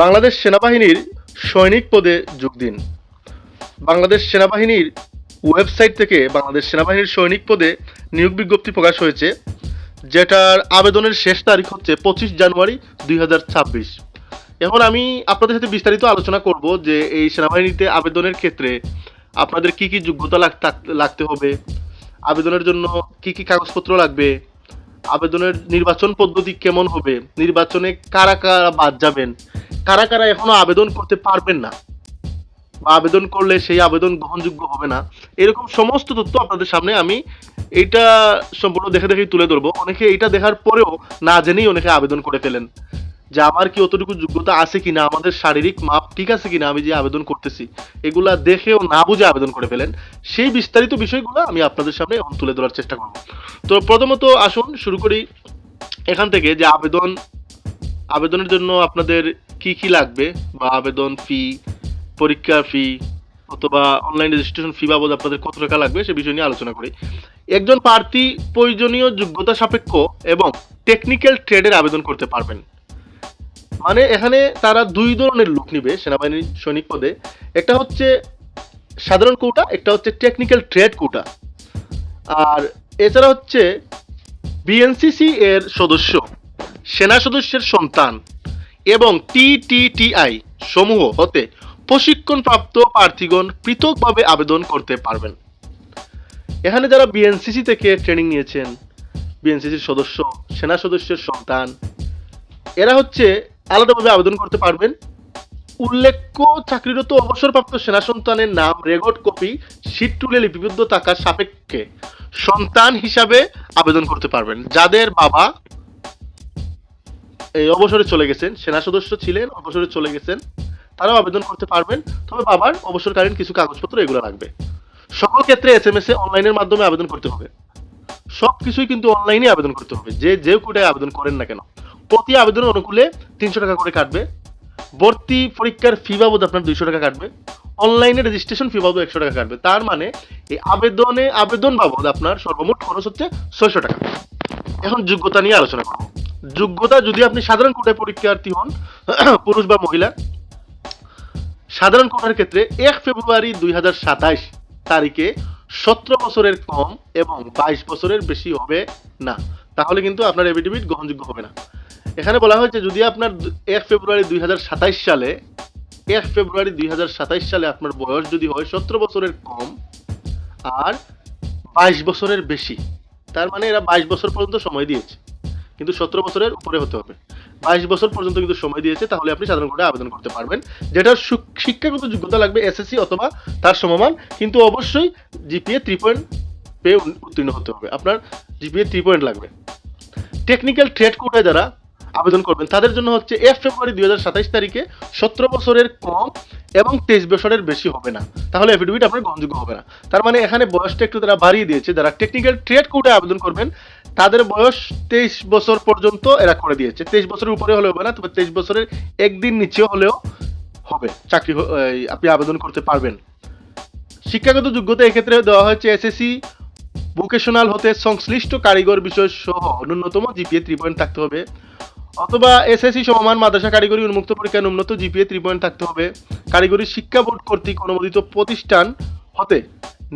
বাংলাদেশ সেনাবাহিনীর সৈনিক পদে যোগ দিন। বাংলাদেশ সেনাবাহিনীর ওয়েবসাইট থেকে বাংলাদেশ সেনাবাহিনীর সৈনিক পদে নিয়োগ বিজ্ঞপ্তি প্রকাশ হয়েছে, যেটার আবেদনের শেষ তারিখ হচ্ছে 25 জানুয়ারি 2026। এখন আমি আপনাদের সাথে বিস্তারিত আলোচনা করব যে এই সেনাবাহিনীতে আবেদনের ক্ষেত্রে আপনাদের কি কি যোগ্যতা লাগতে হবে, আবেদনের জন্য কি কি কাগজপত্র লাগবে, আবেদনের নির্বাচন পদ্ধতি কেমন হবে, নির্বাচনে কারা কারা বাদ যাবেন, কারা কারা এখনো আবেদন করতে পারবেন না বা আবেদন করলে সেই আবেদন গ্রহণযোগ্য হবে না, এরকম সমস্ত তথ্য আপনাদের সামনে আমি এইটা সম্পূর্ণ দেখে দেখেই তুলে ধরবো। অনেকে এইটা দেখার পরেও না জেনেই অনেকে আবেদন করে ফেলেন যে আমার কি অতটুকু যোগ্যতা আছে কিনা, আমাদের শারীরিক মাপ ঠিক আছে কিনা, আমি যে আবেদন করতেছি এগুলা দেখেও না বুঝে আবেদন করে ফেলেন। সেই বিস্তারিত বিষয়গুলো আমি আপনাদের সামনে এখন তুলে ধরার চেষ্টা করব। তো প্রথমত আসুন শুরু করি এখান থেকে যে আবেদনের জন্য আপনাদের কি কি লাগবে বা আবেদন ফি, পরীক্ষার ফি অথবা অনলাইন রেজিস্ট্রেশন ফি বাবদ আপনাদের কত টাকা লাগবে সে বিষয় নিয়ে আলোচনা করি। একজন প্রার্থী প্রয়োজনীয় যোগ্যতা সাপেক্ষ এবং টেকনিক্যাল ট্রেডের আবেদন করতে পারবেন। মানে এখানে তারা দুই ধরনের লোক নিবে সেনাবাহিনীর সৈনিক পদে, একটা হচ্ছে সাধারণ কোটা, একটা হচ্ছে টেকনিক্যাল ট্রেড কোটা। আর এছাড়া হচ্ছে বিএনসিসি এর সদস্য, সেনা সদস্যের সন্তান এবং টিটিটিআই সমূহ হতে প্রশিক্ষণপ্রাপ্ত প্রার্থীগণ পৃথকভাবে আবেদন করতে পারবেন। এখানে যারা বিএনসিসি থেকে ট্রেনিং নিয়েছেন, বিএনসিসির সদস্য, সেনা সদস্যের সন্তান, এরা হচ্ছে আলাদাভাবে আবেদন করতে পারবেন। উল্লেখ্য চাকরিরত অবসরপ্রাপ্ত সেনা সন্তানের নাম রেকর্ড কপি শীট টুলে লিপিবদ্ধ থাকার সাপেক্ষে সন্তান হিসাবে আবেদন করতে পারবেন। যাদের বাবা এই অবসরে চলে গেছেন, সেনা সদস্য ছিলেন, অবসরে চলে গেছেন, তারাও আবেদন করতে পারবেন। তবে বাবার অবসরকালীন কিছু কাগজপত্র এগুলো লাগবে। সকল ক্ষেত্রে এসএমএস এ অনলাইনের মাধ্যমে আবেদন করতে হবে। সবকিছুই কিন্তু অনলাইনে আবেদন করতে হবে, যে কোটায় আবেদন করেন না কেন। প্রতি আবেদনের অনুকূলে 300 টাকা করে কাটবে। ভর্তি পরীক্ষার ফি বাবদ আপনার 200 টাকা কাটবে। অনলাইনে রেজিস্ট্রেশন ফি বাবদ 100 টাকা কাটবে। তার মানে এই আবেদন বাবদ আপনার সর্বমোট খরচ হচ্ছে 600 টাকা। এখন যোগ্যতা নিয়ে আলোচনা করব। যোগ্যতা, যদি আপনি সাধারণ কোটায় পরীক্ষার্থী হন পুরুষ বা মহিলা, সাধারণ কোটার ক্ষেত্রে 1 ফেব্রুয়ারি 2027 তারিখে 17 বছরের কম এবং 22 বছরের বেশি হবে না, তাহলে কিন্তু আপনার এফিডেভিট গ্রহণযোগ্য হবে না। এখানে বলা হয়েছে যদি আপনার 1 ফেব্রুয়ারি 2027 সালে 1 ফেব্রুয়ারি 2027 সালে আপনার বয়স যদি হয় 17 বছরের কম আর 22 বছরের বেশি, তার মানে এরা 22 বছর পর্যন্ত সময় দিয়েছে, কিন্তু 17 বছরের উপরে হতে হবে। 22 বছর পর্যন্ত কিন্তু সময় দিয়েছে, তাহলে আপনি সাধারণ কোটায় আবেদন করতে পারবেন। যেটার শিক্ষাগত যোগ্যতা লাগবে এসএসসি অথবা তার সমমান, কিন্তু অবশ্যই জিপিএ 3 পয়েন্ট পেয়ে উত্তীর্ণ হতে হবে। আপনার জিপিএ 3 পয়েন্ট লাগবে। টেকনিক্যাল ট্রেড কোটায় যারা আবেদন করবেন তাদের জন্য হচ্ছে 1 ফেব্রুয়ারি 2027 তারিখে 17 বছরের কম এবং 23 বছরের বেশি হবে না, তাহলে এফিডেভিট আপনার গ্রহণযোগ্য হবে না। তার মানে এখানে বয়সটা একটু তারা বাড়িয়ে দিয়েছে। যারা টেকনিক্যাল ট্রেড কোটায় আবেদন করবেন তাদের বয়স 23 বছর পর্যন্ত এরা করে দিয়েছে। 23 বছরের উপরে হলে হবে না, তবে 23 বছরের একদিন নিচেও হলেও হবে, চাকরি আপনি আবেদন করতে পারবেন। শিক্ষাগত যোগ্যতা এক্ষেত্রে দেওয়া হয়েছে এসএসসি ভোকেশনাল হতে সংশ্লিষ্ট কারিগর বিষয় সহ ন্যূনতম জিপিএ 3 পয়েন্ট থাকতে হবে, অথবা এসএসসি সমমান মাদ্রাসা কারিগরি উন্মুক্ত পরীক্ষায় ন্যূনতম জিপিএ 3 পয়েন্ট থাকতে হবে। কারিগরি শিক্ষা বোর্ড কর্তৃক অনুমোদিত প্রতিষ্ঠান হতে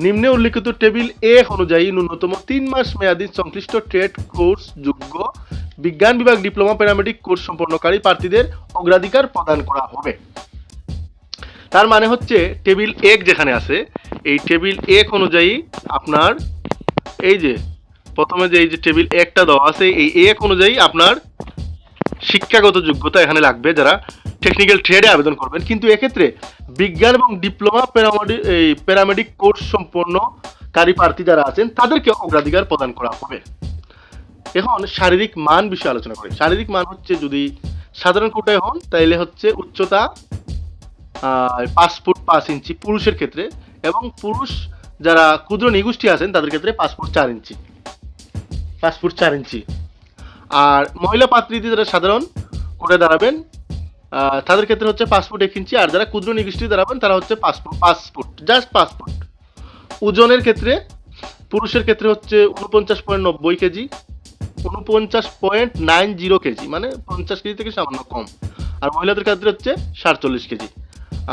নিম্নে উল্লিখিত টেবিল 1 অনুযায়ী ন্যূনতম 3 মাস মেয়াদী সংশ্লিষ্ট ট্রেড কোর্স যোগ্য বিজ্ঞান বিভাগ ডিপ্লোমা প্যারামেডিক কোর্স সম্পন্নকারী প্রার্থীদের অগ্রাধিকার প্রদান করা হবে। তার মানে হচ্ছে টেবিল 1 যেখানে আছে, এই টেবিল 1 অনুযায়ী আপনার এই যে প্রথমে যে এই যে টেবিল 1টা দেওয়া আছে, এই 1 অনুযায়ী আপনার শিক্ষাগত যোগ্যতা এখানে লাগবে যারা টেকনিক্যাল ট্রেডে আবেদন করবেন। কিন্তু এক্ষেত্রে বিজ্ঞান এবং ডিপ্লোমা প্যারামেডিক কোর্স সম্পন্নকারী প্রার্থী যারা আছেন তাদেরকে অগ্রাধিকার প্রদান করা হবে। এখন শারীরিক মান বিষয়ে আলোচনা করি। শারীরিক মান হচ্ছে যদি সাধারণ কোটায় হন তাহলে হচ্ছে উচ্চতা 5 ফুট 5 ইঞ্চি পুরুষের ক্ষেত্রে, এবং পুরুষ যারা ক্ষুদ্র নিগোষ্ঠী আছেন তাদের ক্ষেত্রে 5 ফুট 4 ইঞ্চি, 5 ফুট 4 ইঞ্চি। আর মহিলা প্রার্থী যারা সাধারণ কোটায় দাঁড়াবেন তাদের ক্ষেত্রে হচ্ছে 5 ফুট 1 ইঞ্চি, আর যারা ক্ষুদ্র নিগোষ্ঠী দাঁড়াবেন তারা হচ্ছে 5 ফুট জাস্ট 5 ফুট। ওজনের ক্ষেত্রে পুরুষের ক্ষেত্রে হচ্ছে 49.90 কেজি, 49.90 কেজি, মানে 50 কেজি থেকে সামান্য কম। আর মহিলাদের ক্ষেত্রে হচ্ছে 47 কেজি।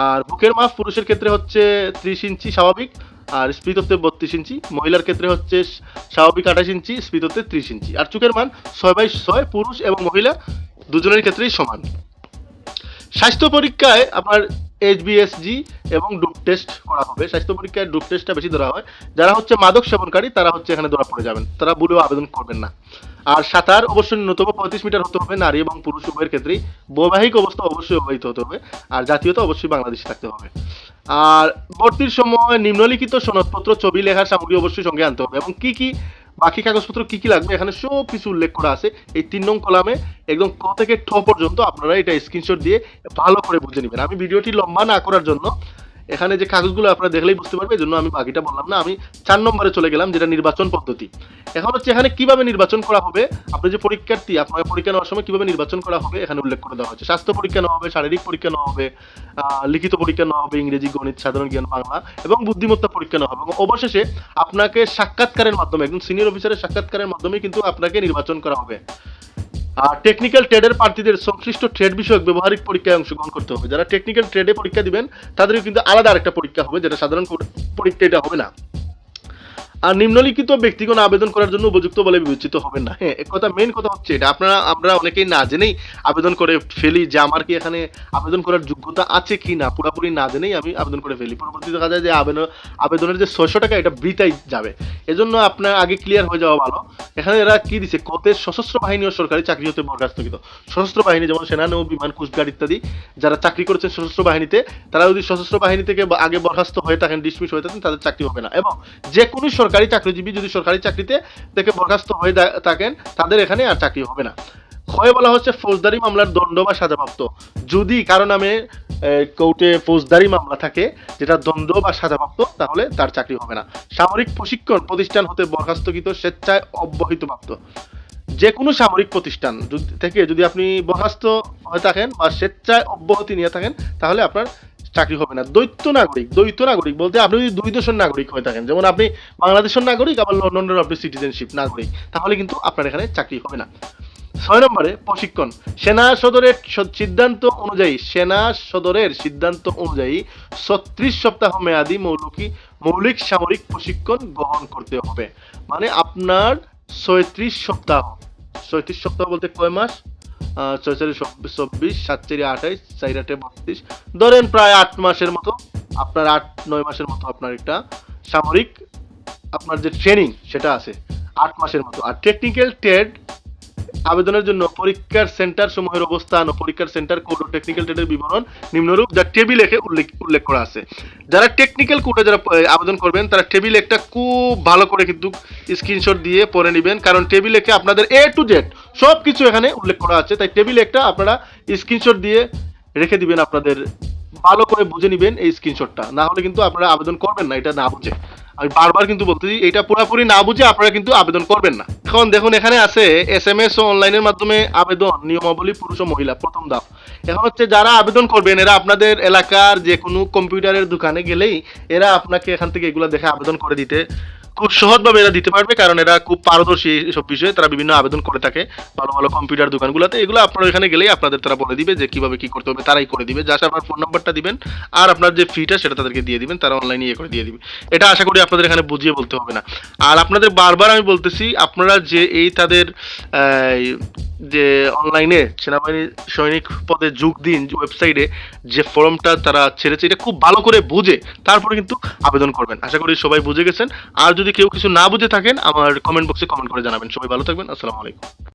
আর বুকের মাপ পুরুষের ক্ষেত্রে হচ্ছে 30 ইঞ্চি স্বাভাবিক, আর স্পিত হচ্ছে 32 ইঞ্চি। মহিলার ক্ষেত্রে হচ্ছে স্বাভাবিক 28 ইঞ্চি, স্পিত হচ্ছে 30 ইঞ্চি। আর চোখের মান 6/6, পুরুষ এবং মহিলা দুজনের ক্ষেত্রেই সমান। স্বাস্থ্য পরীক্ষায় আপনার এইচবিএসজি এবং ডোপ টেস্ট করা হবে। স্বাস্থ্য পরীক্ষায় ডোপ টেস্টটা বেশি ধরা হয়। যারা হচ্ছে মাদক সেবনকারী তারা হচ্ছে এখানে ধরা পড়ে যাবেন, তারা ভুলেও আবেদন করবেন না। আর সাঁতার অবশ্যই ন্যূনতম 35 মিটার হতে হবে নারী এবং পুরুষ উভয়ের ক্ষেত্রেই। বৈবাহিক অবস্থা অবশ্যই অবহিত হতে হবে। আর জাতীয়তা অবশ্যই বাংলাদেশি থাকতে হবে। আর ভর্তির সময় নিম্নলিখিত সনদপত্র, ছবি, লেখার সামগ্রী অবশ্যই সঙ্গে আনতে হবে। এবং কি কি বাকি কাগজপত্র কি কি লাগবে এখানে সব কিছু উল্লেখ করা আছে এই 3 নং কলামে। একদম ক থেকে ঠ পর্যন্ত আপনারা এটা স্ক্রিনশট দিয়ে ভালো করে বুঝে নেবেন। আমি ভিডিওটি লম্বা না করার জন্য এখানে যে কাগজগুলো আপনারা দেখলেই বুঝতে পারবে, এই জন্য আমি বাকিটা বললাম না। আমি 4 নম্বরে চলে গেলাম, যেটা নির্বাচন পদ্ধতি। এখন হচ্ছে এখানে কিভাবে নির্বাচন করা হবে, আপনি যে পরীক্ষার্থী আপনার পরীক্ষা নেওয়ার সময় কিভাবে নির্বাচন করা হবে এখানে উল্লেখ করে দেওয়া হচ্ছে। স্বাস্থ্য পরীক্ষা নেওয়া হবে, শারীরিক পরীক্ষা নেওয়া হবে, লিখিত পরীক্ষা নেওয়া হবে, ইংরেজি, গণিত, সাধারণ জ্ঞান, বাংলা এবং বুদ্ধিমত্তা পরীক্ষা নেওয়া হবে। এবং অবশেষে আপনাকে সাক্ষাৎকারের মাধ্যমে, একজন সিনিয়র অফিসারের সাক্ষাৎকারের মাধ্যমে কিন্তু আপনাকে নির্বাচন করা হবে। আর টেকনিক্যাল ট্রেডের প্রার্থীদের সংশ্লিষ্ট ট্রেড বিষয়ক ব্যবহারিক পরীক্ষায় অংশগ্রহণ করতে হবে। যারা টেকনিক্যাল ট্রেডে পরীক্ষা দিবেন তাদেরও কিন্তু আলাদা আরেকটা পরীক্ষা হবে, যেটা সাধারণ পরীক্ষা এটা হবে না। আর নিম্নলিখিত ব্যক্তিগণ আবেদন করার জন্য উপযুক্ত বলে বিবেচিত হবেন না। হ্যাঁ, এক কথা, মেইন কথা হচ্ছে এটা, আমরা অনেকেই না জেনেই আবেদন করে ফেলি যে আমার কি এখানে আবেদন করার যোগ্যতা আছে কি না, পুরোপুরি না জেনেই আমি আবেদন করে ফেলি। পরবর্তী দেখা যায় যে আবেদনের যে 600 টাকা এটা বৃথাই যাবে। এজন্য আপনার আগে ক্লিয়ার হয়ে যাওয়া ভালো। এখানে এরা কি দিছে, কতে সশস্ত্র বাহিনী ও সরকারি চাকরি হতে বরখাস্তকৃত। সশস্ত্র বাহিনী যেমন সেনা, নৌ, বিমান, কোস্টগার্ড ইত্যাদি যারা চাকরি করেছেন সশস্ত্র বাহিনীতে, তারা যদি সশস্ত্র বাহিনী থেকে আগে বরখাস্ত হয়ে থাকেন, ডিসমিস হয়ে থাকেন, তাদের চাকরি হবে না। এবং যে কোনো সরকারি চাকরিজীবী যদি সরকারি চাকরিতে থেকে বরখাস্ত হয়ে থাকেন তাদের এখানে আর চাকরি হবে না। ক্ষয় বলা হচ্ছে ফৌজদারি মামলার দণ্ড বা সাজাপ্রাপ্ত। যদি কারো নামে কোর্টে ফৌজদারি মামলা থাকে যেটা দণ্ড বা সাজাপ্রাপ্ত, তাহলে তার চাকরি হবে না। সামরিক প্রশিক্ষণ প্রতিষ্ঠান হতে বরখাস্তকৃত, স্বেচ্ছায় অব্যাহতিপ্রাপ্ত। যে কোনো সামরিক প্রতিষ্ঠান থেকে যদি আপনি বরখাস্ত হয়ে থাকেন বা স্বেচ্ছায় অব্যাহতি নিয়ে থাকেন তাহলে আপনার চাকরি হবে না। দ্বৈত নাগরিক বলতে আপনি যদি দুই দেশের নাগরিক হয়ে থাকেন, যেমন আপনি বাংলাদেশের নাগরিক আবার লন্ডনের আপনি সিটিজেনশিপ নাগরিক, তাহলে কিন্তু আপনার এখানে চাকরি হবে না। 6 নম্বরে প্রশিক্ষণ। সেনা সদরের সিদ্ধান্ত অনুযায়ী 36 সপ্তাহ মেয়াদী মৌলিক সামরিক প্রশিক্ষণ গ্রহণ করতে হবে। মানে আপনার 36 সপ্তাহ বলতে কয় মাস? 6 24, 7 28, 4 32, ধরেন প্রায় 8 মাসের মতো, আপনার 8-9 মাসের মতো আপনার একটা সামরিক আপনার যে ট্রেনিং সেটা আছে 8 মাসের মতো। আর টেকনিক্যাল ট্রেড আবেদনের জন্য পরীক্ষার সেন্টার সমূহের অবস্থান ও পরীক্ষার সেন্টার কোড ও টেকনিক্যাল ট্রেডের বিবরণ নিম্নরূপ, যা টেবিল একে উল্লেখ করা আছে। যারা টেকনিক্যাল কোডে যারা আবেদন করবেন তারা টেবিল একটা খুব ভালো করে কিন্তু স্ক্রিনশট দিয়ে পড়ে নেবেন, কারণ টেবিল একে আপনাদের A to Z সব কিছু এখানে উল্লেখ করা আছে। তাই টেবিল একটা আপনারা স্ক্রিনশট দিয়ে রেখে দিবেন, আপনাদের ভালো করে বুঝে নেবেন এই স্ক্রিনশটটা, না হলে কিন্তু আপনারা আবেদন করবেন না এটা না বুঝে। আমি বারবার কিন্তু বলতেছি এটা পুরোপুরি না বুঝে আপনারা কিন্তু আবেদন করবেন না। এখন দেখুন এখানে আছে SMS ও অনলাইনের মাধ্যমে আবেদন নিয়মাবলী পুরুষ ও মহিলা। প্রথম ধাপ, এখন হচ্ছে যারা আবেদন করবেন এরা আপনাদের এলাকার যে কোনো কম্পিউটারের দোকানে গেলেই এরা আপনাকে এখান থেকে এগুলো দেখে আবেদন করে দিতে খুব সহজভাবে এরা দিতে পারবে, কারণ এরা খুব পারদর্শী এসব বিষয়ে, তারা বিভিন্ন আবেদন করে থাকে ভালো ভালো কম্পিউটার দোকানগুলোতে। এগুলো আপনারা এখানে গেলেই আপনাদের তারা বলে দিবে যে কিভাবে কি করতে হবে, তারাই করে দিবে। জাস্ট আপনার ফোন নাম্বারটা দিবেন আর আপনার যে ফিটা সেটা তাদেরকে দিয়ে দিবেন, তারা অনলাইনে ইয়ে করে দিয়ে দিবে। এটা আশা করি আপনাদের এখানে বুঝিয়ে বলতে হবে না। আর আপনাদের বারবার আমি বলতেছি, আপনারা যে এই তাদের যে অনলাইনে সেনাবাহিনী সৈনিক পদে যোগ দিন ওয়েবসাইটে যে ফর্মটা তারা ছেড়েছে এটা খুব ভালো করে বুঝে তারপরে কিন্তু আবেদন করবেন। আশা করি সবাই বুঝে গেছেন। আর যদি কেউ কিছু না বুঝে থাকেন আমার কমেন্ট বক্সে কমেন্ট করে জানাবেন। সবাই ভালো থাকবেন। আসসালামু আলাইকুম।